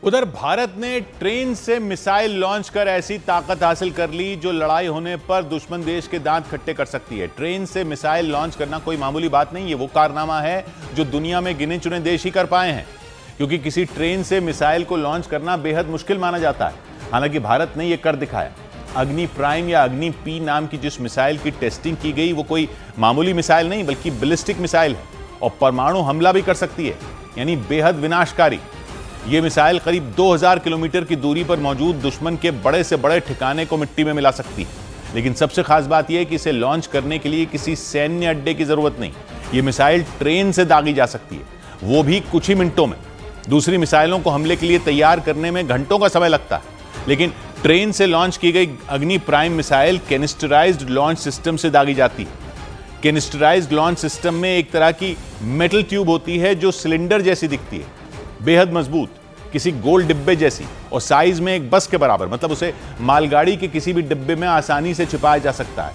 उधर भारत ने ट्रेन से मिसाइल लॉन्च कर ऐसी ताकत हासिल कर ली जो लड़ाई होने पर दुश्मन देश के दांत खट्टे कर सकती है। ट्रेन से मिसाइल लॉन्च करना कोई मामूली बात नहीं है, वो कारनामा है जो दुनिया में गिने चुने देश ही कर पाए हैं, क्योंकि किसी ट्रेन से मिसाइल को लॉन्च करना बेहद मुश्किल माना जाता है। हालांकि भारत ने यह कर दिखाया। अग्नि प्राइम या अग्नि पी नाम की जिस मिसाइल की टेस्टिंग की गई वो कोई मामूली मिसाइल नहीं बल्कि बैलिस्टिक मिसाइल है और परमाणु हमला भी कर सकती है, यानी बेहद विनाशकारी। यह मिसाइल करीब 2000 किलोमीटर की दूरी पर मौजूद दुश्मन के बड़े से बड़े ठिकाने को मिट्टी में मिला सकती है। लेकिन सबसे खास बात यह है कि इसे लॉन्च करने के लिए किसी सैन्य अड्डे की जरूरत नहीं। यह मिसाइल ट्रेन से दागी जा सकती है, वो भी कुछ ही मिनटों में। दूसरी मिसाइलों को हमले के लिए तैयार करने में घंटों का समय लगता है, लेकिन ट्रेन से लॉन्च की गई Agni prime missile canisterized launch system से दागी जाती है। कैनिस्टराइज्ड लॉन्च सिस्टम में एक तरह की मेटल ट्यूब होती है जो सिलेंडर जैसी दिखती है, बेहद मजबूत, किसी गोल डिब्बे जैसी और साइज में एक बस के बराबर। मतलब उसे मालगाड़ी के किसी भी डिब्बे में आसानी से छिपाया जा सकता है।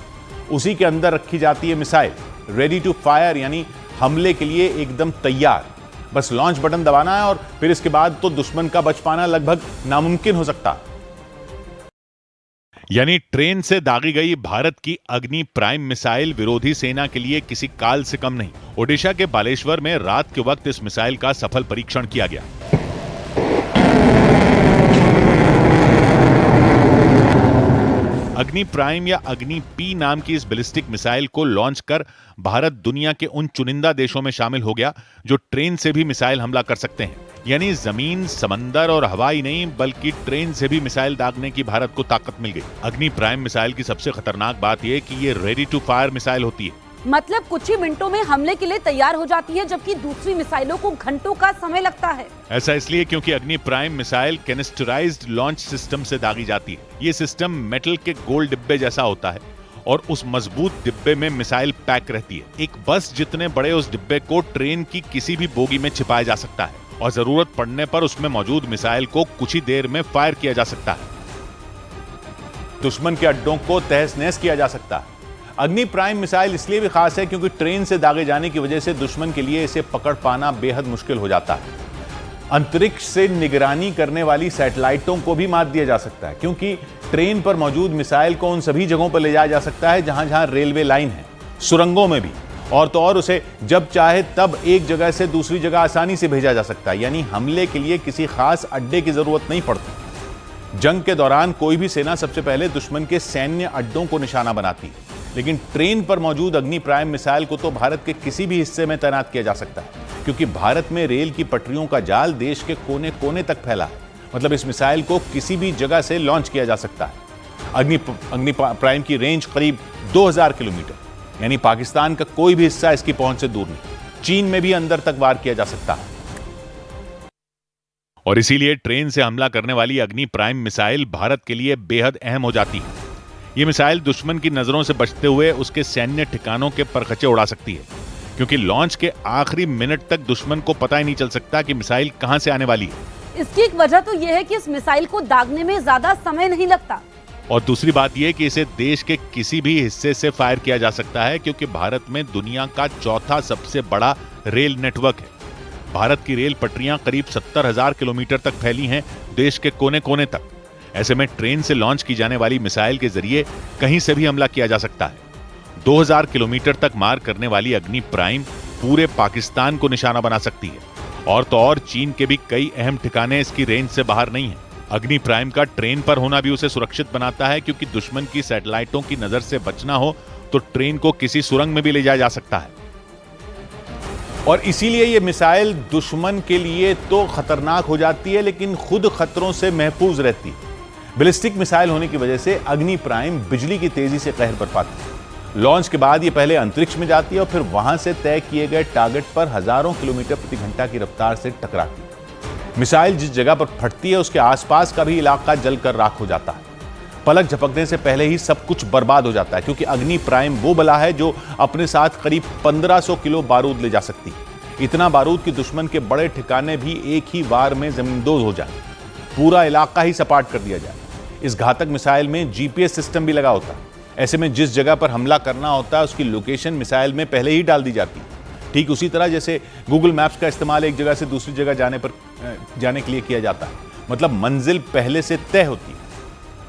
उसी के अंदर रखी जाती है मिसाइल, रेडी टू फायर, यानी हमले के लिए एकदम तैयार। बस लॉन्च बटन दबाना है और फिर इसके बाद तो दुश्मन का बच पाना लगभग नामुमकिन हो सकता है। यानी ट्रेन से दागी गई भारत की अग्नि प्राइम मिसाइल विरोधी सेना के लिए किसी काल से कम नहीं। ओडिशा के बालेश्वर में रात के वक्त इस मिसाइल का सफल परीक्षण किया गया। अग्नि प्राइम या अग्नि पी नाम की इस बैलिस्टिक मिसाइल को लॉन्च कर भारत दुनिया के उन चुनिंदा देशों में शामिल हो गया जो ट्रेन से भी मिसाइल हमला कर सकते हैं। यानी जमीन, समंदर और हवाई नहीं बल्कि ट्रेन से भी मिसाइल दागने की भारत को ताकत मिल गई। अग्नि प्राइम मिसाइल की सबसे खतरनाक बात यह कि ये रेडी टू फायर मिसाइल होती है। मतलब कुछ ही मिनटों में हमले के लिए तैयार हो जाती है, जबकि दूसरी मिसाइलों को घंटों का समय लगता है। ऐसा इसलिए क्योंकि Agni prime missile canisterized launch system से दागी जाती है। ये सिस्टम मेटल के गोल डिब्बे जैसा होता है और उस मजबूत डिब्बे में मिसाइल पैक रहती है। एक बस जितने बड़े उस डिब्बे को ट्रेन की किसी भी बोगी में छिपाया जा सकता है और जरूरत पड़ने पर उसमें मौजूद मिसाइल को कुछ ही देर में फायर किया जा सकता है। दुश्मन के अड्डों को तहस नहस किया जा सकता है। अग्नि प्राइम मिसाइल इसलिए भी खास है क्योंकि ट्रेन से दागे जाने की वजह से दुश्मन के लिए इसे पकड़ पाना बेहद मुश्किल हो जाता है। अंतरिक्ष से निगरानी करने वाली सैटेलाइटों को भी मात दिया जा सकता है, क्योंकि ट्रेन पर मौजूद मिसाइल को उन सभी जगहों पर ले जाया जा सकता है जहां जहां रेलवे लाइन है, सुरंगों में भी, और तो और उसे जब चाहे तब एक जगह से दूसरी जगह आसानी से भेजा जा सकता है। यानी हमले के लिए किसी खास अड्डे की जरूरत नहीं पड़ती। जंग के दौरान कोई भी सेना सबसे पहले दुश्मन के सैन्य अड्डों को निशाना बनाती है, लेकिन ट्रेन पर मौजूद अग्नि प्राइम मिसाइल को तो भारत के किसी भी हिस्से में तैनात किया जा सकता है, क्योंकि भारत में रेल की पटरियों का जाल देश के कोने कोने तक फैला है। मतलब इस मिसाइल को किसी भी जगह से लॉन्च किया जा सकता है। अग्नि प्राइम की रेंज करीब 2000 किलोमीटर, यानी पाकिस्तान का कोई भी हिस्सा इसकी पहुंच से दूर नहीं। चीन में भी अंदर तक वार किया जा सकता है। और इसीलिए ट्रेन से हमला करने वाली अग्नि प्राइम मिसाइल भारत के लिए बेहद अहम हो जाती है। यह मिसाइल दुश्मन की नजरों से बचते हुए उसके सैन्य ठिकानों के परखचे उड़ा सकती है, क्योंकि लॉन्च के आखिरी मिनट तक दुश्मन को पता ही नहीं चल सकता कि मिसाइल कहां से आने वाली है। इसकी एक वजह तो यह है कि इस मिसाइल को दागने में ज्यादा समय नहीं लगता। और दूसरी बात यह कि इसे देश के किसी भी हिस्से से फायर किया जा सकता है, क्योंकि भारत में दुनिया का चौथा सबसे बड़ा रेल नेटवर्क है। भारत की रेल पटरियां करीब 70,000 किलोमीटर तक फैली हैं, देश के कोने कोने तक। ऐसे में ट्रेन से लॉन्च की जाने वाली मिसाइल के जरिए कहीं से भी हमला किया जा सकता है। 2000 किलोमीटर तक मार करने वाली अग्नि प्राइम पूरे पाकिस्तान को निशाना बना सकती है, और तो और चीन के भी कई अहम ठिकाने इसकी रेंज से बाहर नहीं है। अग्नि प्राइम का ट्रेन पर होना भी उसे सुरक्षित बनाता है, क्योंकि दुश्मन की सैटेलाइटों की नजर से बचना हो तो ट्रेन को किसी सुरंग में भी ले जाया जा सकता है। और इसीलिए यह मिसाइल दुश्मन के लिए तो खतरनाक हो जाती है, लेकिन खुद खतरों से महफूज रहती है। बैलिस्टिक मिसाइल होने की वजह से अग्नि प्राइम बिजली की तेजी से कहर बरपाती है। लॉन्च के बाद यह पहले अंतरिक्ष में जाती है और फिर वहां से तय किए गए टारगेट पर हजारों किलोमीटर प्रति घंटा की रफ्तार से टकराती है। मिसाइल जिस जगह पर फटती है उसके आसपास का भी इलाका जलकर राख हो जाता है। पलक झपकने से पहले ही सब कुछ बर्बाद हो जाता है, क्योंकि अग्नि प्राइम वो बला है जो अपने साथ करीब 1500 किलो बारूद ले जा सकती है। इतना बारूद कि दुश्मन के बड़े ठिकाने भी एक ही वार में जमींदोज हो जाए, पूरा इलाका ही सपाट कर दिया जाए। इस घातक मिसाइल में जीपीएस सिस्टम भी लगा होता है। ऐसे में जिस जगह पर हमला करना होता है उसकी लोकेशन मिसाइल में पहले ही डाल दी जाती है। ठीक उसी तरह जैसे गूगल मैप्स का इस्तेमाल एक जगह से दूसरी जगह जाने के लिए किया जाता है। मतलब मंजिल पहले से तय होती है।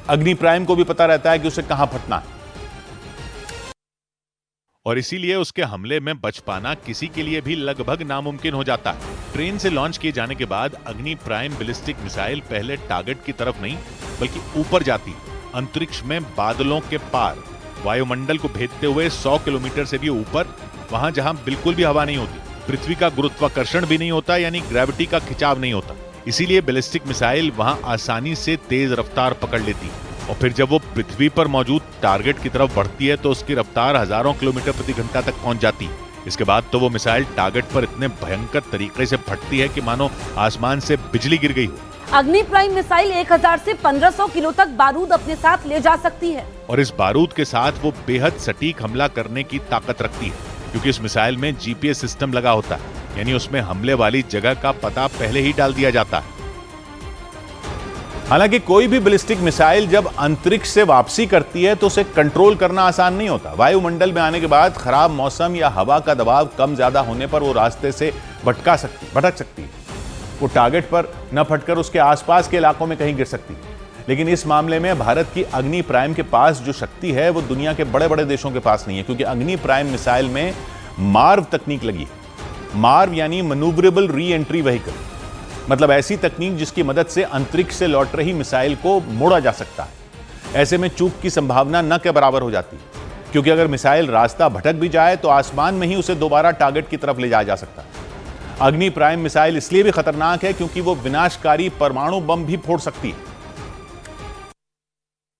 अग्नि प्राइम को भी पता रहता है कि उसे कहां फटना है, और इसीलिए उसके हमले में बच पाना किसी के लिए भी लगभग नामुमकिन हो जाता है। ट्रेन से लॉन्च किए जाने के बाद अग्नि प्राइम बैलिस्टिक मिसाइल पहले टारगेट की तरफ नहीं बल्कि ऊपर जाती है, अंतरिक्ष में बादलों के पार, वायुमंडल को भेदते हुए 100 किलोमीटर से भी ऊपर, वहां जहां बिल्कुल भी हवा नहीं होती, पृथ्वी का गुरुत्वाकर्षण भी नहीं होता, यानी ग्रेविटी का खिंचाव नहीं होता। इसीलिए बैलिस्टिक मिसाइल वहां आसानी से तेज रफ्तार पकड़ लेती है, और फिर जब वो पृथ्वी पर मौजूद टारगेट की तरफ बढ़ती है तो उसकी रफ्तार हजारों किलोमीटर प्रति घंटा तक पहुंच जाती है। इसके बाद तो वो मिसाइल टारगेट पर इतने भयंकर तरीके से फटती है कि मानो आसमान से बिजली गिर गई हो। अग्नि प्राइम मिसाइल 1000 से 1500 किलो तक बारूद अपने साथ ले जा सकती है, और इस बारूद के साथ वो बेहद सटीक हमला करने की ताकत रखती है, क्योंकि इस मिसाइल में जीपीएस सिस्टम लगा होता है, यानी उसमें हमले वाली जगह का पता पहले ही डाल दिया जाता है। हालांकि कोई भी बैलिस्टिक मिसाइल जब अंतरिक्ष से वापसी करती है तो उसे कंट्रोल करना आसान नहीं होता। वायुमंडल में आने के बाद खराब मौसम या हवा का दबाव कम ज्यादा होने पर वो रास्ते से भटक सकती है। वो टारगेट पर न फटकर उसके आसपास के इलाकों में कहीं गिर सकती है। लेकिन इस मामले में भारत की अग्नि प्राइम के पास जो शक्ति है वो दुनिया के बड़े बड़े देशों के पास नहीं है, क्योंकि अग्नि प्राइम मिसाइल में मार्व तकनीक लगी है। मार्व यानी मैन्यूवरेबल री एंट्री व्हीकल, मतलब ऐसी तकनीक जिसकी मदद से अंतरिक्ष से लौट रही मिसाइल को मोड़ा जा सकता है। ऐसे में चूक की संभावना न के बराबर हो जाती है, क्योंकि अगर मिसाइल रास्ता भटक भी जाए तो आसमान में ही उसे दोबारा टारगेट की तरफ ले जाया जा सकता है। अग्नि प्राइम मिसाइल इसलिए भी खतरनाक है क्योंकि वो विनाशकारी परमाणु बम भी फोड़ सकती है,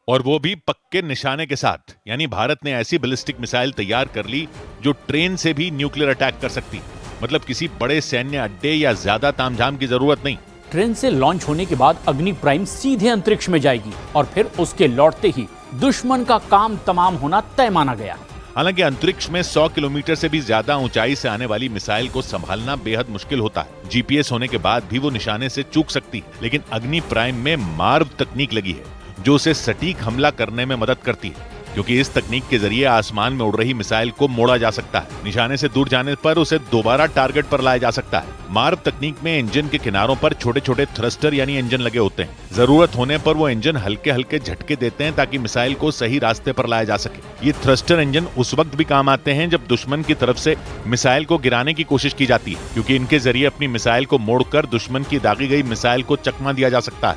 और वो भी पक्के निशाने के साथ। यानी भारत ने ऐसी बैलिस्टिक मिसाइल तैयार कर ली जो ट्रेन से भी न्यूक्लियर अटैक कर सकती है। मतलब किसी बड़े सैन्य अड्डे या ज्यादा तामझाम की जरूरत नहीं। ट्रेन से लॉन्च होने के बाद अग्नि प्राइम सीधे अंतरिक्ष में जाएगी और फिर उसके लौटते ही दुश्मन का काम तमाम होना तय माना गया। हालांकि अंतरिक्ष में 100 किलोमीटर से भी ज्यादा ऊंचाई से आने वाली मिसाइल को संभालना बेहद मुश्किल होता है। जीपीएस होने के बाद भी वो निशाने से चूक सकती है, लेकिन अग्नि प्राइम में मार्व तकनीक लगी है जो उसे सटीक हमला करने में मदद करती है, क्योंकि इस तकनीक के जरिए आसमान में उड़ रही मिसाइल को मोड़ा जा सकता है। निशाने से दूर जाने पर उसे दोबारा टारगेट पर लाया जा सकता है। मार्व तकनीक में इंजन के किनारों पर छोटे छोटे थ्रस्टर यानी इंजन लगे होते हैं। जरूरत होने पर वो इंजन हल्के हल्के झटके देते हैं ताकि मिसाइल को सही रास्ते पर लाया जा सके। ये थ्रस्टर इंजन उस वक्त भी काम आते हैं जब दुश्मन की तरफ से मिसाइल को गिराने की कोशिश की जाती है, क्योंकि इनके जरिए अपनी मिसाइल को मोड़कर दुश्मन की दागी गई मिसाइल को चकमा दिया जा सकता है।